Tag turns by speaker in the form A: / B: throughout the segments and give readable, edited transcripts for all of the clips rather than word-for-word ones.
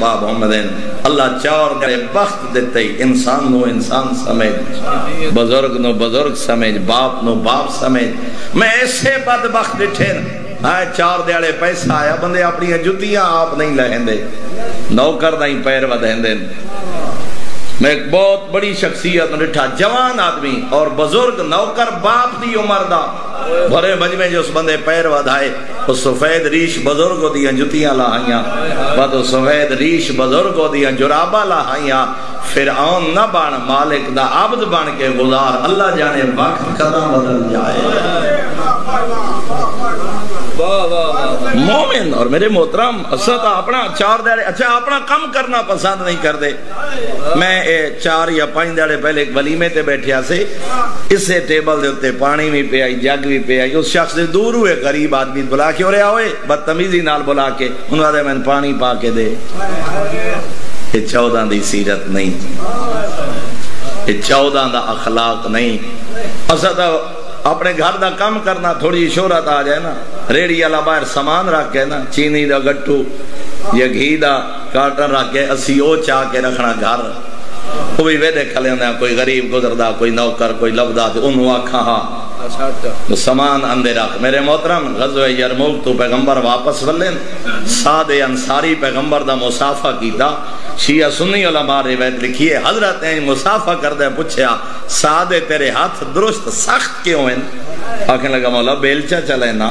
A: اسباب محمدین اللہ چار کرے بخت دیتے انسان نو انسان سمجھ بزرگ نو بزرگ سمجھ باپ نو باپ سمجھ میں ایسے بدبخت ڈٹھے ہائے چار دیڑے پیسہ آیا بندے اپنی جتیاں آپ نہیں لہیں دے نوکر نہیں پیر ودہیں دے میں ایک بہت بڑی شخصیت ڈٹھا جوان آدمی اور بزرگ نوکر باپ دی عمر دا بھرے مجمع جو اس بندے پیر ودھائے اس سفید ریش بزرگوں دیاں جتیاں لاہائیاں بعد اس سفید ریش بزرگوں دیاں جرابہ لاہائیاں فرعون نہ بان مالک دا عبد بان کے گزار اللہ جانے وقت قدم بدل جائے مومن اور میرے محترم اسد اپنا چار دیڑے اچھا اپنا کم کرنا پسند نہیں کر دے میں 4 یا 5 دیڑے پہلے ایک ولیمے تے بیٹھیا سے اس سے ٹیبل دے ہوتے پانی بھی پہ آئی جگ بھی پہ آئی اس شخص سے دور ہوئے غریب آدمی بلا کے اور ہوئے بدتمیزی نال بلا کے انہوں نے میں پانی پا کے دے یہ 14 دی سیرت نہیں یہ 14 دا اخلاق نہیں اسد اپنے گھر دا کم کرنا تھوڑی شہرت آ جائے نا ریڑی والا باہر سامان رکھ کے نا چینی دا گٹو یا گھی دا کارٹن رکھ کے اسی او چاہ کے رکھنا گھر وہ بھی ویدے کھلے ہوندے ہیں کوئی غریب گزردہ کوئی نوکر کوئی لبدہ انہوں آکھا ہاں سامان اندے رکھ میرے محترم غزوہ یرموک تو پیغمبر واپس ولن سعد انصاری پیغمبر دا مصافہ کیتا شیعہ سنی علماء روایت لکھی ہے حضرت نے مصافہ کردے پوچھیا سعد تیرے ہاتھ درست سخت کیوں ہیں آکھیں لگا مولا بیلچہ چلے نا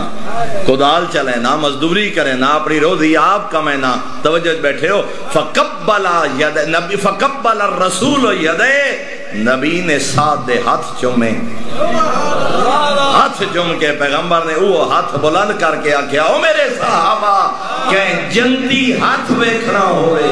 A: کدال چلے نا مزدوری کرے نا اپنی روزی آپ کمے نا توجہ بیٹھے ہو فقبل الرسول یدے نبی نے سعد دے ہاتھ چومے ہاتھ چوم کے پیغمبر نے وہ ہاتھ بلند کر کے آکھیا او میرے صحابہ کہ جنتی ہاتھ ویکھنا ہوئے